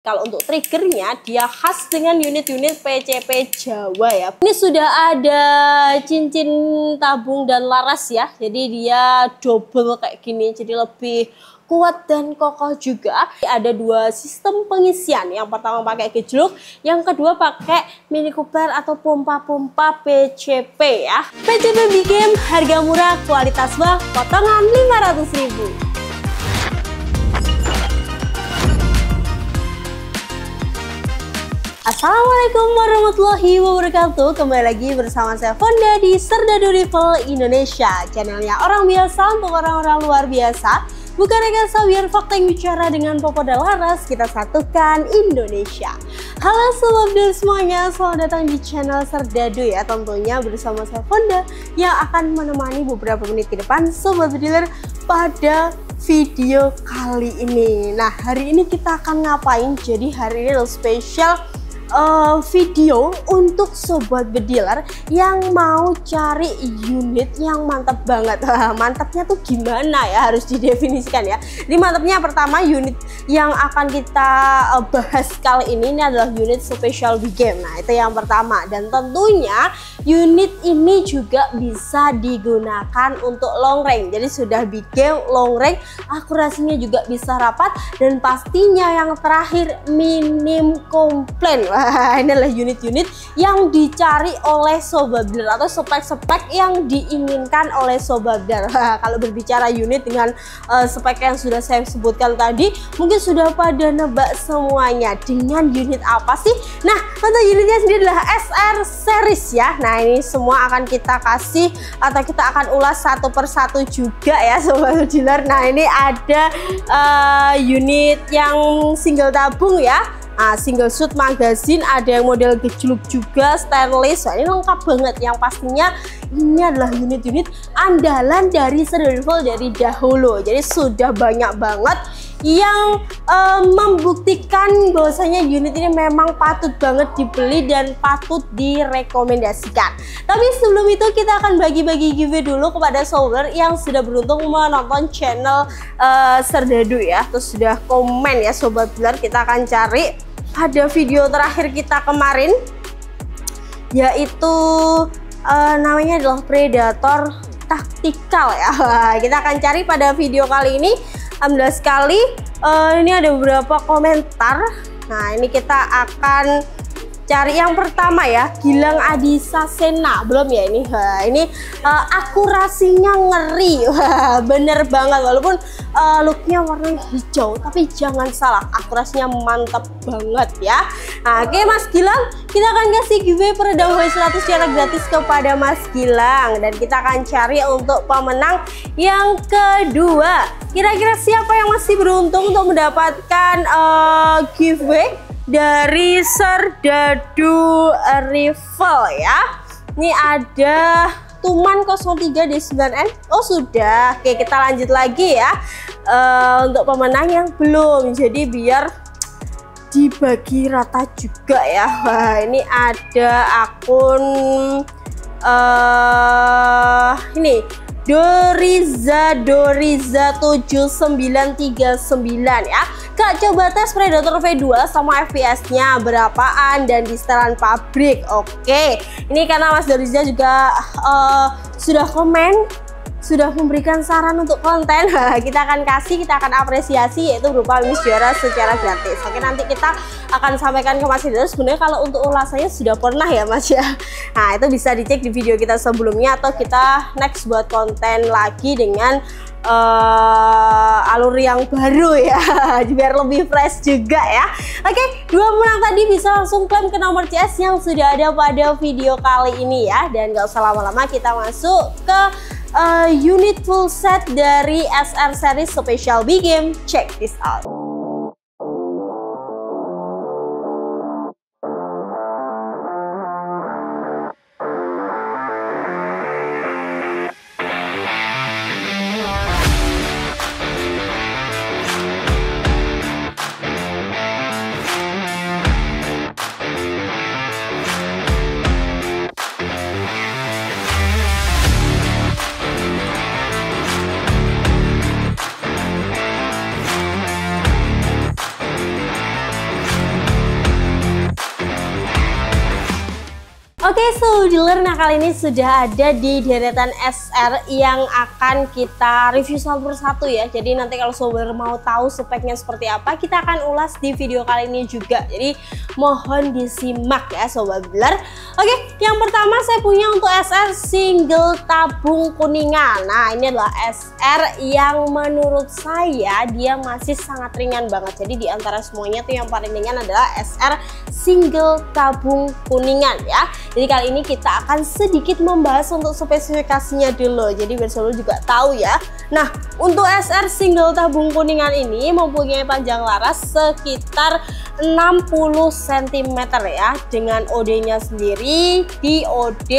Kalau untuk triggernya dia khas dengan unit-unit PCP Jawa ya. Ini sudah ada cincin tabung dan laras ya. Jadi dia double kayak gini. Jadi lebih kuat dan kokoh juga. Ada dua sistem pengisian. Yang pertama pakai gejluk, yang kedua pakai mini cooler atau pompa-pompa PCP ya. PCP Big Game, harga murah, kualitas bak, potongan 500.000. Assalamualaikum warahmatullahi wabarakatuh. Kembali lagi bersama saya Fonda di Serdadu Rifle Indonesia, channelnya orang biasa untuk orang-orang luar biasa. Bukan rekayasa, biar fakta yang bicara dengan Popo dan Laras, kita satukan Indonesia. Halo sobat dealer semuanya, selamat datang di channel Serdadu ya. Tentunya bersama saya Fonda yang akan menemani beberapa menit ke depan sobat dealer pada video kali ini. Nah, hari ini kita akan ngapain? Jadi hari ini adalah spesial video untuk sobat bediler yang mau cari unit yang mantap banget. Mantapnya tuh gimana ya, harus didefinisikan ya. Jadi mantapnya pertama, unit yang akan kita bahas kali ini adalah unit special big game. Nah itu yang pertama, dan tentunya unit ini juga bisa digunakan untuk long range. Jadi sudah big game, long range, akurasinya juga bisa rapat, dan pastinya yang terakhir minim komplain. Wah, ini adalah unit-unit yang dicari oleh sobat dealer atau spek-spek yang diinginkan oleh sobat dealer. Kalau berbicara unit dengan spek yang sudah saya sebutkan tadi, mungkin sudah pada nebak semuanya dengan unit apa sih. Nah, untuk unitnya sendiri adalah SR series ya. Nah, ini semua akan kita kasih atau kita akan ulas satu persatu juga ya sobat dealer. Nah, ini ada unit yang single tabung ya. Nah, single shoot magazine, ada yang model gejluk juga, stainless. Nah, ini lengkap banget. Yang pastinya ini adalah unit-unit andalan dari Serdadu Rifle dari dahulu. Jadi sudah banyak banget yang membuktikan bahwasanya unit ini memang patut banget dibeli dan patut direkomendasikan. Tapi sebelum itu kita akan bagi-bagi giveaway dulu kepada sobat yang sudah beruntung menonton channel Serdadu ya. Terus sudah komen ya sobat dealer, kita akan cari ada video terakhir kita kemarin, yaitu namanya adalah Predator Tactical ya. Kita akan cari pada video kali ini. Alhamdulillah sekali ini ada beberapa komentar. Nah ini kita akan cari yang pertama ya, Gilang Adisa Sena. Belum ya ini. Ini akurasinya ngeri. Bener banget, walaupun looknya warna hijau, tapi jangan salah, akurasinya mantap banget ya. Nah, oke Mas Gilang, kita akan kasih giveaway peredam W100 secara gratis kepada Mas Gilang, dan kita akan cari untuk pemenang yang kedua. Kira-kira siapa yang masih beruntung untuk mendapatkan giveaway dari Serdadu Rifle ya? Ini ada Tuman 03D9N. Oh sudah. Oke, kita lanjut lagi ya. Untuk pemenang yang belum, jadi biar dibagi rata juga ya. Wah, ini ada akun ini Doriza 7939 ya. Kak, coba tes Predator V2 sama FPS-nya berapaan dan di setelan pabrik. Oke, ini karena Mas Doriza juga sudah komen, sudah memberikan saran untuk konten. Kita akan apresiasi, yaitu berupa miss juara secara gratis. Oke, nanti kita akan sampaikan ke Mas Doriza. Sebenarnya kalau untuk ulasannya sudah pernah ya Mas ya. Nah itu bisa dicek di video kita sebelumnya, atau kita next buat konten lagi dengan alur yang baru ya, biar lebih fresh juga ya. Oke, dua pemenang tadi bisa langsung klaim ke nomor CS yang sudah ada pada video kali ini ya. Dan gak usah lama-lama, kita masuk ke unit full set dari SR series Special Big Game. Check this out. Oke, so dealer, nah kali ini sudah ada di deretan SR yang akan kita review satu persatu ya. Jadi nanti kalau sobat mau tahu speknya seperti apa, kita akan ulas di video kali ini juga. Jadi mohon disimak ya sobat dealer. Oke, yang pertama saya punya untuk SR single tabung kuningan. Nah ini adalah SR yang menurut saya dia masih sangat ringan banget. Jadi di antara semuanya tuh yang paling ringan adalah SR single tabung kuningan ya. Jadi kali ini kita akan sedikit membahas untuk spesifikasinya dulu. Jadi biar selalu juga tahu ya. Nah, untuk SR single tabung kuningan ini mempunyai panjang laras sekitar 60 cm ya. Dengan OD-nya sendiri di OD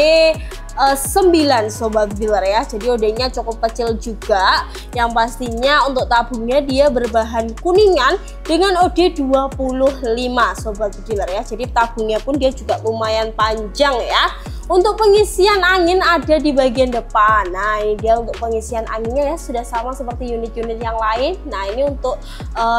9 sobat dealer ya. Jadi OD-nya cukup kecil juga. Yang pastinya untuk tabungnya dia berbahan kuningan dengan OD 25 sobat dealer ya. Jadi tabungnya pun dia juga lumayan panjang ya. Untuk pengisian angin ada di bagian depan. Nah ini dia untuk pengisian anginnya ya, sudah sama seperti unit-unit yang lain. Nah ini untuk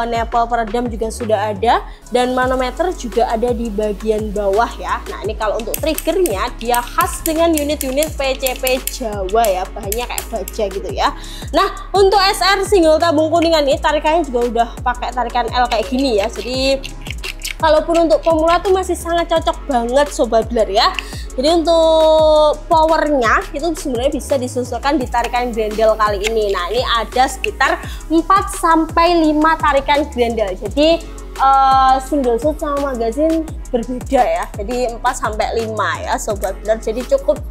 nepel peredam juga sudah ada, dan manometer juga ada di bagian bawah ya. Nah ini kalau untuk triggernya dia khas dengan unit-unit PCP Jawa ya, bahannya kayak baja gitu ya. Nah untuk SR single tabung kuningan ini tarikannya juga udah pakai tarikan L kayak gini ya. Jadi kalaupun untuk pemula tuh masih sangat cocok banget sobat dealer ya. Jadi untuk powernya itu sebenarnya bisa disesuaikan di tarikan grendel kali ini. Nah ini ada sekitar 4-5 tarikan grendel. Jadi single shoot sama magazine berbeda ya. Jadi 4-5 ya sobat dealer. Jadi cukup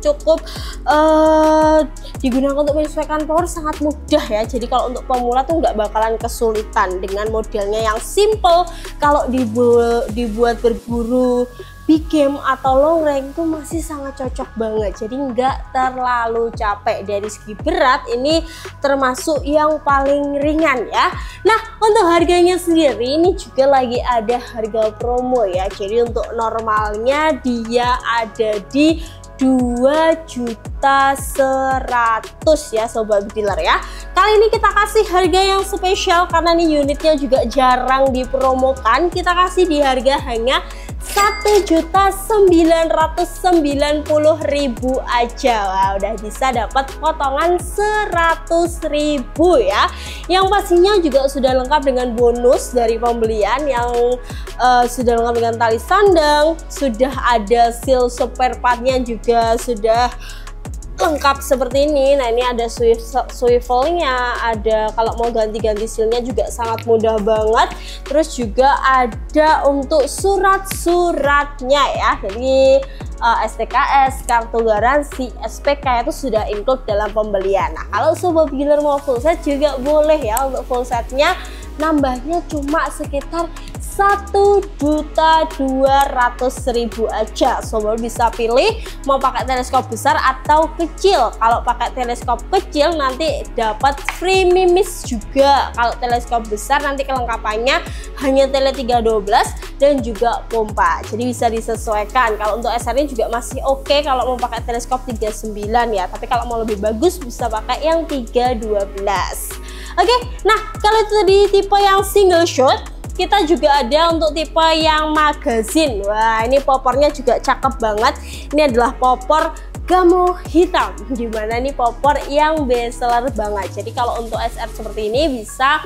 digunakan untuk menyesuaikan power sangat mudah ya. Jadi kalau untuk pemula tuh nggak bakalan kesulitan dengan modelnya yang simple. Kalau dibuat berburu big game atau long range itu masih sangat cocok banget. Jadi nggak terlalu capek. Dari segi berat ini termasuk yang paling ringan ya. Nah untuk harganya sendiri ini juga lagi ada harga promo ya. Jadi untuk normalnya dia ada di 2.100.000 ya sobat dealer ya. Kali ini kita kasih harga yang spesial karena nih unitnya juga jarang dipromokan. Kita kasih di harga hanya 1.990.000 aja. Wah, udah bisa dapat potongan 100.000 ya. Yang pastinya juga sudah lengkap dengan bonus dari pembelian yang sudah lengkap dengan tali sandang, sudah ada seal spare partnya juga sudah lengkap seperti ini. Nah ini ada swivelnya, ada kalau mau ganti-ganti sealnya juga sangat mudah banget. Terus juga ada untuk surat-suratnya ya. Jadi STKS, kartu garansi, SPK itu sudah include dalam pembelian. Nah kalau sobat dealer mau full set juga boleh ya. Untuk full setnya nambahnya cuma sekitar 1.200.000 aja. Sobat bisa pilih mau pakai teleskop besar atau kecil. Kalau pakai teleskop kecil nanti dapat free mimis juga. Kalau teleskop besar nanti kelengkapannya hanya tele 312 dan juga pompa. Jadi bisa disesuaikan. Kalau untuk SR ini juga masih oke kalau mau pakai teleskop 39 ya. Tapi kalau mau lebih bagus bisa pakai yang 312. Oke, nah kalau itu tadi tipe yang single shot, kita juga ada untuk tipe yang magazine. Wah ini popornya juga cakep banget. Ini adalah popor gamo hitam, dimana ini popor yang best seller banget. Jadi kalau untuk SR seperti ini bisa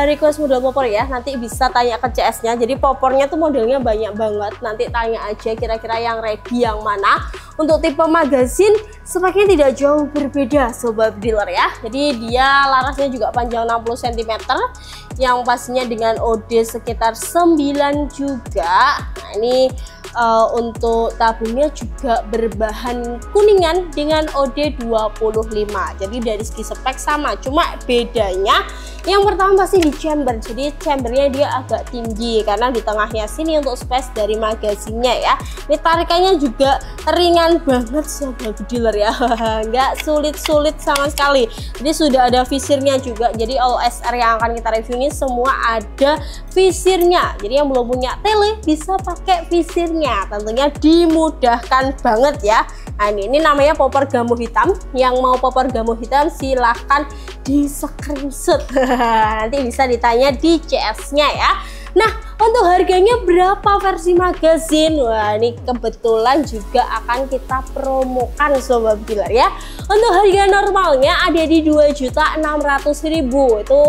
request model popor ya, nanti bisa tanya ke CS nya. Jadi popornya tuh modelnya banyak banget, nanti tanya aja kira-kira yang ready yang mana. Untuk tipe magazine speknya tidak jauh berbeda sobat dealer ya. Jadi dia larasnya juga panjang 60 cm yang pastinya dengan OD sekitar 9 juga. Nah ini untuk tabungnya juga berbahan kuningan dengan OD 25. Jadi dari segi spek sama, cuma bedanya yang pertama pasti di chamber. Jadi chambernya dia agak tinggi karena di tengahnya sini untuk space dari magazinnya ya. Ini tarikannya juga ringan banget sobat dealer ya. Nggak sulit-sulit sama sekali. Jadi sudah ada visirnya juga. Jadi all SR yang akan kita review ini semua ada visirnya. Jadi yang belum punya tele bisa pakai visirnya. Tentunya dimudahkan banget ya. Nah ini namanya popor gamo hitam. Yang mau popor gamo hitam silahkan di screenshot. Nanti bisa ditanya di CS nya ya. Nah, untuk harganya berapa versi magazine? Wah, ini kebetulan juga akan kita promokan Sobat Dealer ya. Untuk harga normalnya ada di 2.600.000, itu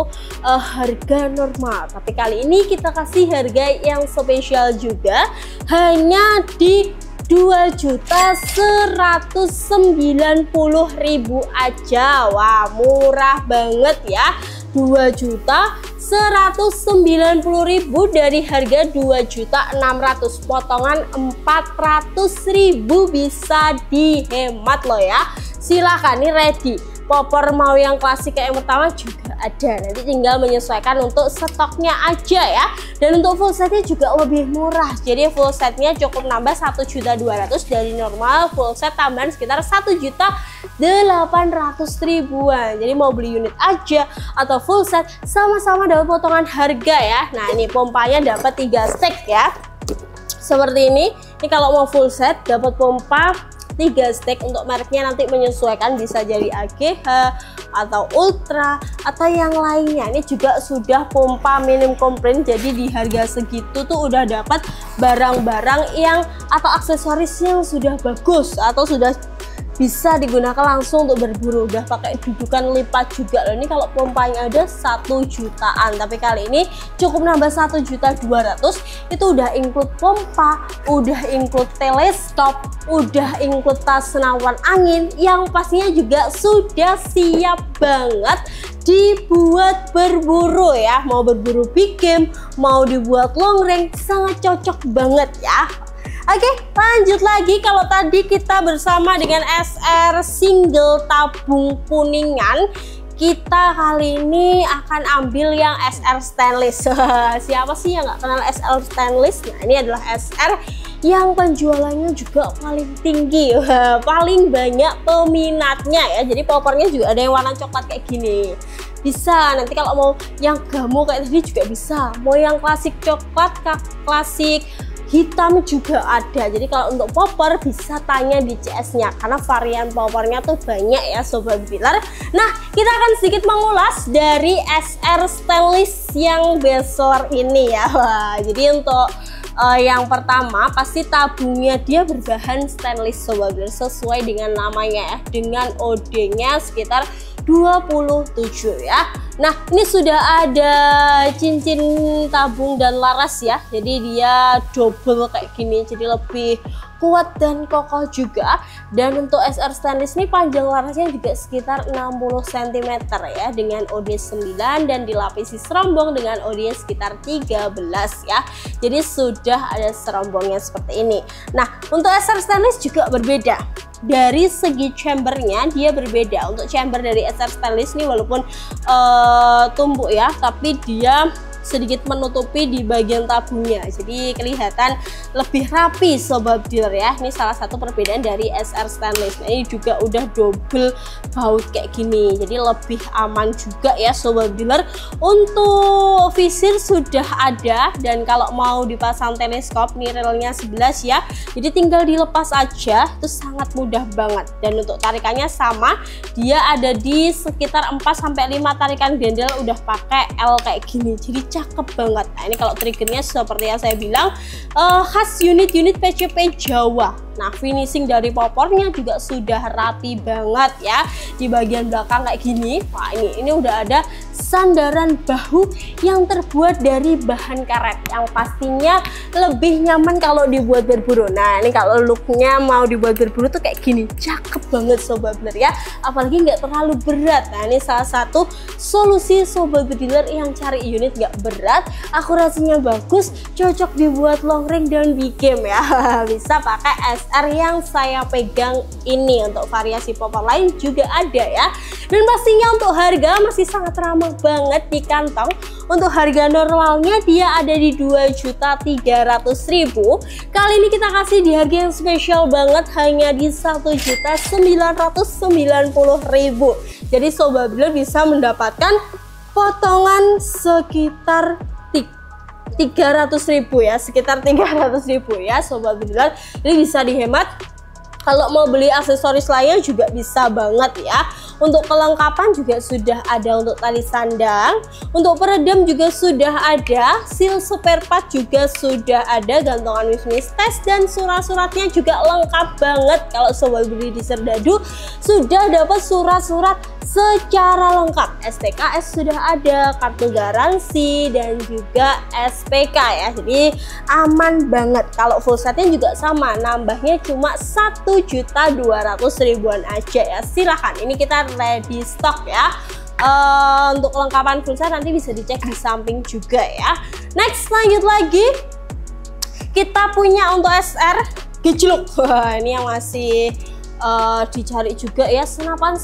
harga normal. Tapi kali ini kita kasih harga yang spesial juga, hanya di 2.190.000 aja. Wah, murah banget ya. 2.190.000 dari harga 2.600.000, potongan 400.000 bisa dihemat loh ya. Silahkan, ini ready. Popor mau yang klasik kayak yang pertama juga ada, nanti tinggal menyesuaikan untuk stoknya aja ya. Dan untuk full setnya juga lebih murah, jadi full setnya cukup nambah 1.200.000 dari normal full set tambahan sekitar 1.800.000-an. Jadi mau beli unit aja atau full set sama-sama dapat potongan harga ya. Nah, ini pompanya dapat 3 stack ya, seperti ini. Ini kalau mau full set dapat pompa 3 stack, untuk mereknya nanti menyesuaikan, bisa jadi AGH atau Ultra atau yang lainnya. Ini juga sudah pompa minim komplain, jadi di harga segitu tuh udah dapat barang-barang yang atau aksesoris yang sudah bagus atau sudah bisa digunakan langsung untuk berburu. Udah pakai dudukan lipat juga loh. Ini kalau pompanya ada 1 jutaan, tapi kali ini cukup nambah 1.200.000. Itu udah include pompa, udah include teleskop, udah include tas senawan angin, yang pastinya juga sudah siap banget dibuat berburu ya. Mau berburu big game, mau dibuat long range, sangat cocok banget ya. Oke, lanjut lagi. Kalau tadi kita bersama dengan SR single tabung kuningan, kita kali ini akan ambil yang SR stainless. Siapa sih yang nggak kenal SR stainless? Nah, ini adalah SR yang penjualannya juga paling tinggi, paling banyak peminatnya ya. Jadi popornya juga ada yang warna coklat kayak gini. Bisa, nanti kalau mau yang gamu kayak tadi juga bisa. Mau yang klasik coklat, klasik hitam juga ada. Jadi kalau untuk popor bisa tanya di CS nya, karena varian popornya tuh banyak ya Sobat Dealer. Nah, kita akan sedikit mengulas dari SR stainless yang bestseller ini ya. Wah, jadi untuk yang pertama pasti tabungnya dia berbahan stainless Sobat Dealer, sesuai dengan namanya ya, dengan OD nya sekitar 27 ya. Nah, ini sudah ada cincin tabung dan laras ya, jadi dia double kayak gini, jadi lebih kuat dan kokoh juga. Dan untuk SR stainless ini panjang larasnya juga sekitar 60 cm ya, dengan OD 9 dan dilapisi serombong dengan OD sekitar 13 ya. Jadi sudah ada serombongnya seperti ini. Nah, untuk SR stainless juga berbeda. Dari segi chambernya dia berbeda. Untuk chamber dari SR stainless ini walaupun tumpuk ya, tapi dia sedikit menutupi di bagian tabungnya, jadi kelihatan lebih rapi Sobat Dealer ya. Ini salah satu perbedaan dari SR stainless. Nah, ini juga udah double baut kayak gini, jadi lebih aman juga ya Sobat Dealer. Untuk visir sudah ada, dan kalau mau dipasang teleskop nih relnya 11 ya, jadi tinggal dilepas aja, itu sangat mudah banget. Dan untuk tarikannya sama, dia ada di sekitar 4-5 tarikan gendel, udah pakai L kayak gini, jadi cakep banget. Nah, ini kalau triggernya seperti yang saya bilang, khas unit-unit PCP Jawa. Nah, finishing dari popornya juga sudah rapi banget ya. Di bagian belakang kayak gini. Wah, ini udah ada sandaran bahu yang terbuat dari bahan karet, yang pastinya lebih nyaman kalau dibuat berburu. Nah, ini kalau looknya mau dibuat berburu tuh kayak gini, cakep banget Sobat Dealer ya. Apalagi nggak terlalu berat. Nah, ini salah satu solusi Sobat Dealer yang cari unit nggak berat, akurasinya bagus, cocok dibuat long range dan big game ya. Bisa pakai SR yang saya pegang ini. Untuk variasi popor lain juga ada ya. Dan pastinya untuk harga masih sangat ramah banget di kantong. Untuk harga normalnya dia ada di 2.300.000. Kali ini kita kasih di harga yang spesial banget, hanya di 1.990.000. Jadi Sobat Dealer bisa mendapatkan potongan sekitar 300.000 ya, sekitar 300.000 ya Sobat Dealer. Ini bisa dihemat Kalau mau beli aksesoris lainnya juga bisa banget ya. Untuk kelengkapan juga sudah ada untuk tali sandang, untuk peredam juga sudah ada, seal spare part juga sudah ada, gantungan wishlist tes dan surat-suratnya juga lengkap banget. Kalau sobat beli di Serdadu sudah dapat surat-surat secara lengkap, STKS sudah ada, kartu garansi dan juga SPK ya. Jadi aman banget. Kalau full setnya juga sama, nambahnya cuma 1.200.000-an aja ya. Silahkan, ini kita ready stock ya. Untuk kelengkapan full set nanti bisa dicek di samping juga ya. Next, lanjut lagi, kita punya untuk SR gejluk. Wah, ini yang masih dicari juga ya, senapan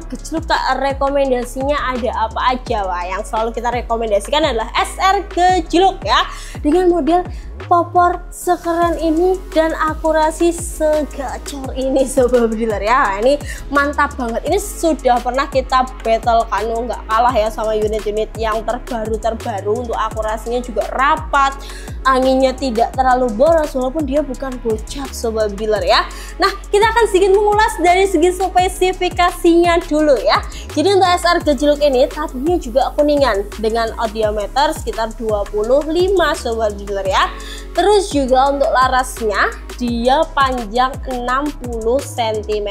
gejluk. Rekomendasinya ada apa aja? Wah, yang selalu kita rekomendasikan adalah SR gejluk ya, dengan model popor sekeren ini dan akurasi segacor ini sobat dealer ya. Ini mantap banget, ini sudah pernah kita battle kan, nggak kalah ya sama unit-unit yang terbaru. Untuk akurasinya juga rapat, anginnya tidak terlalu boros walaupun dia bukan bocap sobat dealer ya. Nah, kita akan sedikit mengulas dari segi spesifikasinya dulu ya. Jadi untuk SR gejluk ini tadinya juga kuningan dengan diameter sekitar 25 sobat dealer ya. Terus juga untuk larasnya dia panjang 60 cm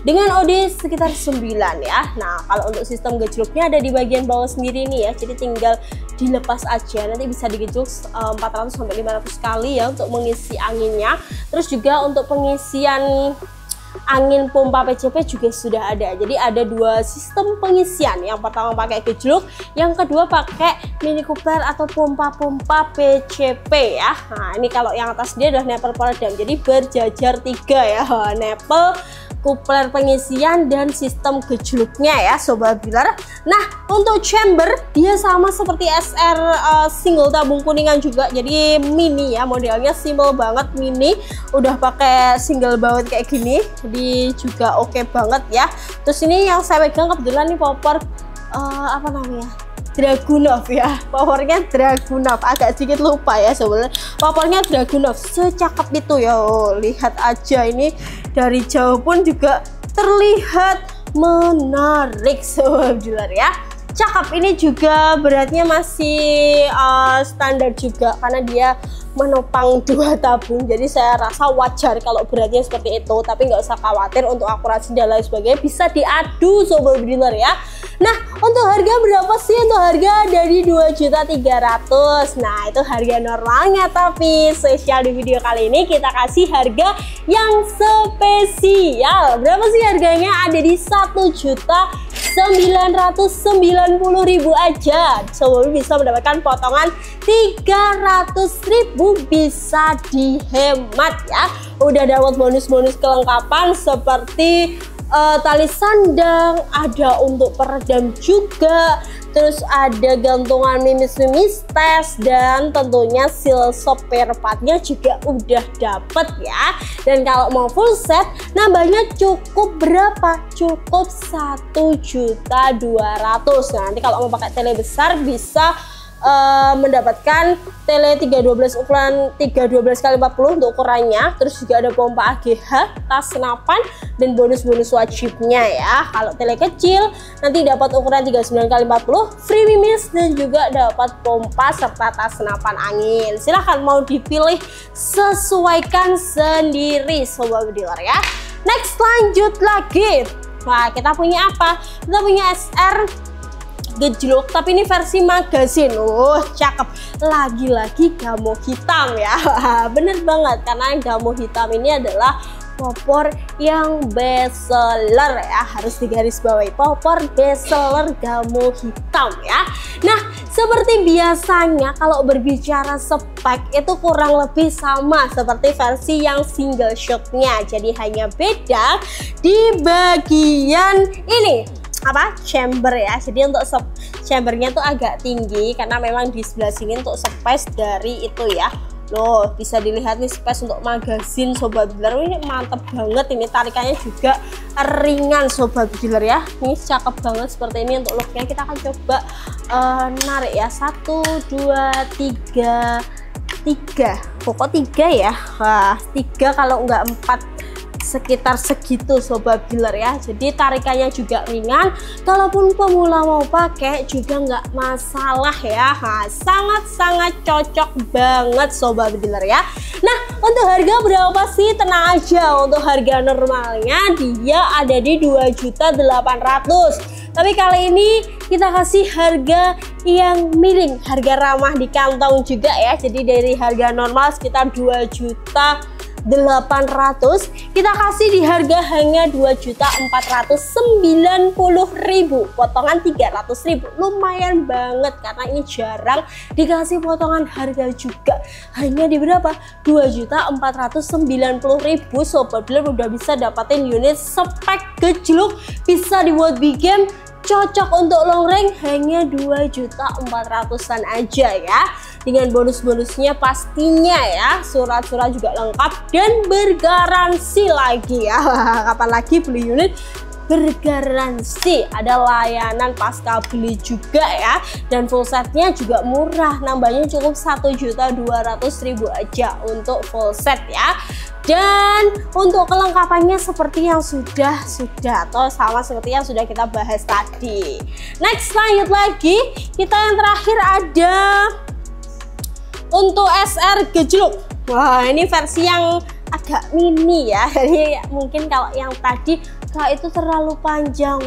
dengan OD sekitar 9 ya. Nah, kalau untuk sistem gejluknya ada di bagian bawah sendiri nih ya, jadi tinggal dilepas aja, nanti bisa digejluk 400-500 kali ya untuk mengisi anginnya. Terus juga untuk pengisian angin pompa PCP juga sudah ada. Jadi ada dua sistem pengisian, yang pertama pakai gejluk, yang kedua pakai mini coupler atau pompa-pompa PCP ya. Nah, ini kalau yang atas dia adalah nepel peredam, jadi berjajar 3 ya, nepel, coupler pengisian dan sistem gejluknya ya sobat dealer. Nah, untuk chamber dia sama seperti SR single tabung kuningan juga, jadi mini ya, modelnya simple banget, mini, udah pakai single baut kayak gini, jadi juga oke banget ya. Terus ini yang saya pegang kebetulan nih popor apa namanya, Dragunov ya, powernya Dragunov, agak sedikit lupa ya sebenarnya, powernya Dragunov, secakep itu ya. Lihat aja, ini dari jauh pun juga terlihat menarik sobat dealer ya. Cakep, ini juga beratnya masih standar juga karena dia menopang 2 tabung, jadi saya rasa wajar kalau beratnya seperti itu, tapi nggak usah khawatir untuk akurasi dan lain sebagainya, bisa diadu sobat dealer ya. Nah, untuk harga berapa sih? Untuk harga dari 2.300.000. Nah, itu harga normalnya, tapi spesial di video kali ini kita kasih harga yang spesial. Berapa sih harganya? Ada di 1.990.000 aja. Sobat bisa mendapatkan potongan 300.000, bisa dihemat ya. Udah dapat bonus-bonus kelengkapan seperti tali sandang, ada untuk peredam juga, terus ada gantungan mimis tes, dan tentunya seal spare partnya juga udah dapet ya. Dan kalau mau full set nambahnya cukup berapa? Cukup 1.200.000. Nah, nanti kalau mau pakai tele besar bisa mendapatkan tele 312 ukuran 312x40 untuk ukurannya. Terus juga ada pompa AGH, tas senapan, dan bonus-bonus wajibnya ya. Kalau tele kecil nanti dapat ukuran 39x40, free mimis, dan juga dapat pompa serta tas senapan angin. Silahkan mau dipilih, sesuaikan sendiri sobat dealer ya. Next, lanjut lagi. Nah, kita punya apa? Kita punya SR gejluk, tapi ini versi magazin. Cakep, lagi-lagi gamo hitam ya. Bener banget, karena gamo hitam ini adalah popor yang best seller ya, harus digarisbawahi, popor best seller gamo hitam ya. Nah, seperti biasanya kalau berbicara spek itu kurang lebih sama seperti versi yang single shotnya, jadi hanya beda di bagian ini apa, chamber ya. Jadi untuk chambernya tuh agak tinggi karena memang di sebelah sini untuk space dari itu ya. Loh, bisa dilihat nih space untuk magazin sobat dealer, ini mantep banget, ini tarikannya juga ringan sobat dealer ya. Ini cakep banget seperti ini. Untuk looknya kita akan coba narik ya, 1, 2, 3, pokok 3 ya. Wah, 3 kalau enggak 4 sekitar segitu sobat dealer ya. Jadi tarikannya juga ringan, kalaupun pemula mau pakai juga nggak masalah ya. Sangat-sangat cocok banget sobat dealer ya. Nah, untuk harga berapa sih? Tenang aja, untuk harga normalnya dia ada di 2.800.000. Tapi kali ini kita kasih harga yang miring, harga ramah di kantong juga ya. Jadi dari harga normal sekitar 2.800.000, kita kasih di harga hanya 2.490.000, potongan 300.000. Lumayan banget karena ini jarang dikasih potongan harga juga. Hanya di berapa? 2.490.000. Sobat dealer udah bisa dapatin unit spek gejluk, bisa dibuat big game, cocok untuk long range, hanya 2.400.000-an aja ya. Dengan bonus-bonusnya pastinya ya, surat-surat juga lengkap dan bergaransi lagi ya. Kapan lagi beli unit bergaransi, ada layanan pasca beli juga ya, dan full setnya juga murah, nambahnya cukup 1.200.000 aja untuk full set ya. Dan untuk kelengkapannya seperti yang sudah atau sama seperti yang sudah kita bahas tadi. Next, lanjut lagi, kita yang terakhir ada untuk SR gejluk. Wah, ini versi yang agak mini ya. Jadi mungkin kalau yang tadi itu terlalu panjang,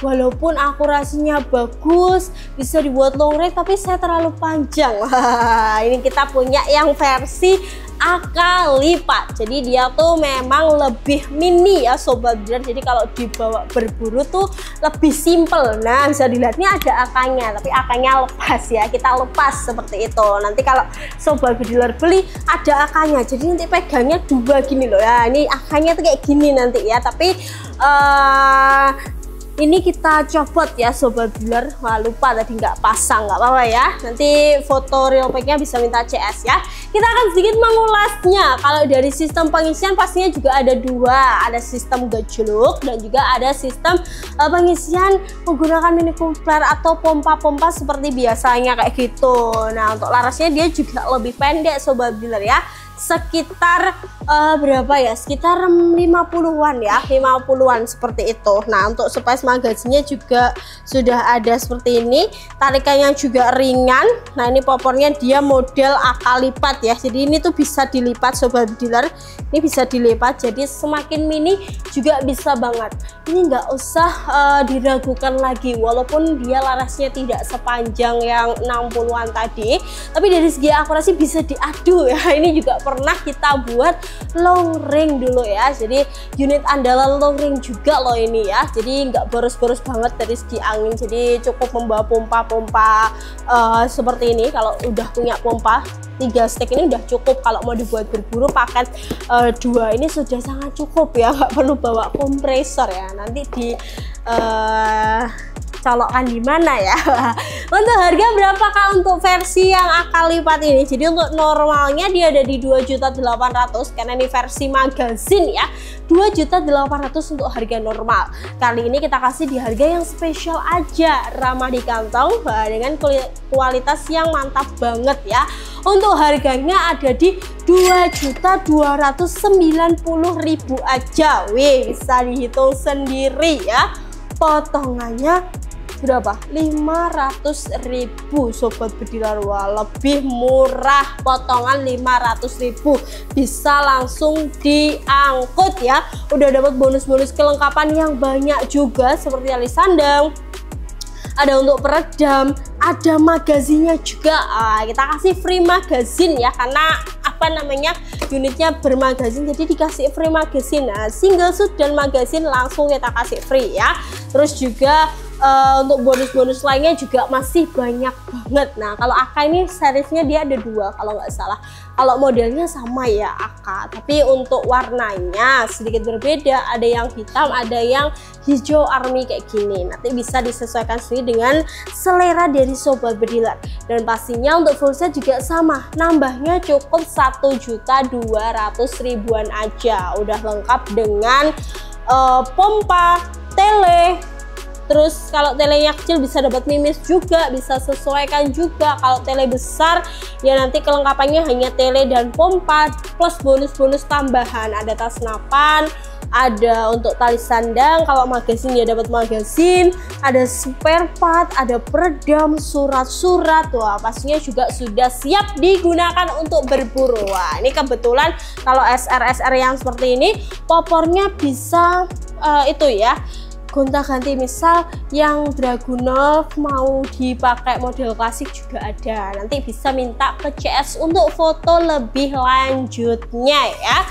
walaupun akurasinya bagus, bisa dibuat long range, tapi saya terlalu panjang. Wah, ini kita punya yang versi akal lipat. Jadi dia tuh memang lebih mini ya sobat dealer. Jadi kalau dibawa berburu tuh lebih simple. Nah, bisa dilihat ini ada akanya, tapi akanya lepas ya. Kita lepas seperti itu. Nanti kalau sobat dealer beli ada akanya. Jadi nanti pegangnya dua gini loh ya. Ini akanya tuh kayak gini nanti ya. Tapi ini kita copot ya sobat dealer. Wah, lupa tadi nggak pasang, nggak apa-apa ya. Nanti foto real packnya bisa minta CS ya. Kita akan sedikit mengulasnya. Kalau dari sistem pengisian pastinya juga ada dua, ada sistem gejluk dan juga ada sistem pengisian menggunakan mini kumpler atau pompa-pompa seperti biasanya kayak gitu. Nah, untuk larasnya dia juga lebih pendek sobat dealer ya. Sekitar berapa ya, sekitar 50-an ya, 50-an seperti itu. Nah, untuk space magazinnya juga sudah ada seperti ini, tarikannya juga ringan. Nah, ini popornya dia model akal lipat ya, jadi ini tuh bisa dilipat sobat dealer, ini bisa dilipat, jadi semakin mini juga bisa banget. Ini nggak usah diragukan lagi, walaupun dia larasnya tidak sepanjang yang 60-an tadi, tapi dari segi akurasi bisa diadu ya. Ini juga pernah kita buat long range dulu ya, jadi unit andalan long range juga loh ini ya. Jadi nggak boros-boros banget dari segi angin, jadi cukup membawa pompa-pompa seperti ini. Kalau udah punya pompa 3 stek ini udah cukup. Kalau mau dibuat berburu paket 2 ini sudah sangat cukup ya, nggak perlu bawa kompresor ya. Nanti di colokkan di mana ya. Untuk harga berapa Kak untuk versi yang akal lipat ini? Jadi untuk normalnya dia ada di 2.800.000 karena ini versi magazin ya. 2.800.000 untuk harga normal. Kali ini kita kasih di harga yang spesial aja, ramah di kantong dengan kualitas yang mantap banget ya. Untuk harganya ada di 2.290.000 aja. Wih, bisa dihitung sendiri ya. Potongannya berapa? 500.000 sobat bediler. Wah, lebih murah, potongan 500.000 bisa langsung diangkut ya. Udah dapat bonus-bonus kelengkapan yang banyak juga seperti tali sandang, ada untuk peredam, ada magazinnya juga. Kita kasih free magazin ya, karena apa namanya, unitnya bermagazin, jadi dikasih free magazin. Nah, single shoot dan magazin langsung kita kasih free ya. Terus juga untuk bonus-bonus lainnya juga masih banyak banget. Nah, kalau AK ini seriesnya dia ada 2 kalau nggak salah. Kalau modelnya sama ya AK, tapi untuk warnanya sedikit berbeda. Ada yang hitam, ada yang hijau army kayak gini. Nanti bisa disesuaikan sendiri dengan selera dari sobat bediler. Dan pastinya untuk full set juga sama. Nambahnya cukup 1.200.000-an aja. Udah lengkap dengan pompa, tele, Terus kalau telenya kecil bisa dapat mimis juga, bisa sesuaikan juga. Kalau tele besar ya nanti kelengkapannya hanya tele dan pompa plus bonus-bonus tambahan, ada tas senapan, ada untuk tali sandang, kalau magasin ya dapat magasin, ada spare part, ada peredam, surat-surat. Wah, pastinya juga sudah siap digunakan untuk berburu. Wah, ini kebetulan kalau SR yang seperti ini popornya bisa itu ya, gonta-ganti. Misal yang Dragunov mau dipakai model klasik juga ada, nanti bisa minta ke CS untuk foto lebih lanjutnya ya.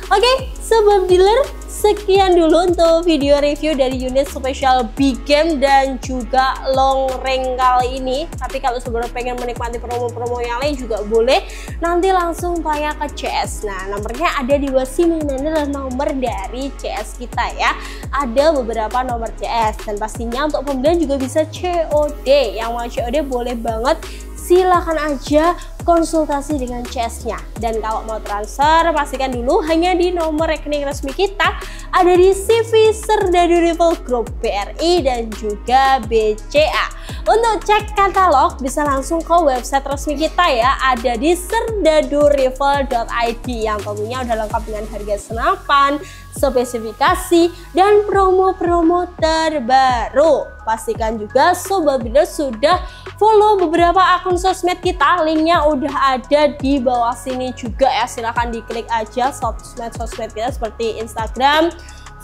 Oke, sobat dealer, sekian dulu untuk video review dari unit spesial big game dan juga long range kali ini. Tapi kalau sebelum pengen menikmati promo-promo yang lain juga boleh, nanti langsung tanya ke CS. Nah, nomornya ada di bawah sini, ini adalah nomor dari CS kita ya. Ada beberapa nomor CS dan pastinya untuk pembelian juga bisa COD. Yang mau COD boleh banget, silakan aja konsultasi dengan CS-nya. Dan kalau mau transfer, pastikan dulu hanya di nomor rekening resmi kita, ada di CV Serdadu Rival Group BRI dan juga BCA. Untuk cek katalog bisa langsung ke website resmi kita ya, ada di serdadurival.id yang tentunya udah lengkap dengan harga senapan, spesifikasi, dan promo-promo terbaru. Pastikan juga sobat dealer sudah follow beberapa akun sosmed kita, linknya udah ada di bawah sini juga ya. Silahkan diklik aja sosmed kita seperti Instagram,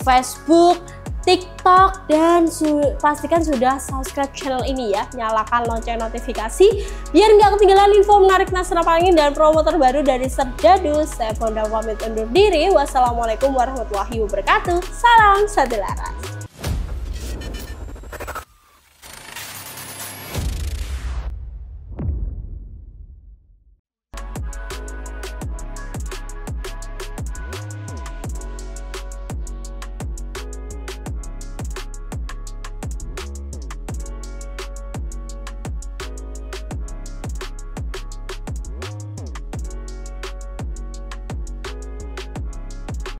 Facebook, TikTok, dan pastikan sudah subscribe channel ini ya. Nyalakan lonceng notifikasi biar nggak ketinggalan info menarik senapan angin dan promo terbaru dari Serdadu. Saya Fonda pamit undur diri. Wassalamualaikum warahmatullahi wabarakatuh. Salam satu laras.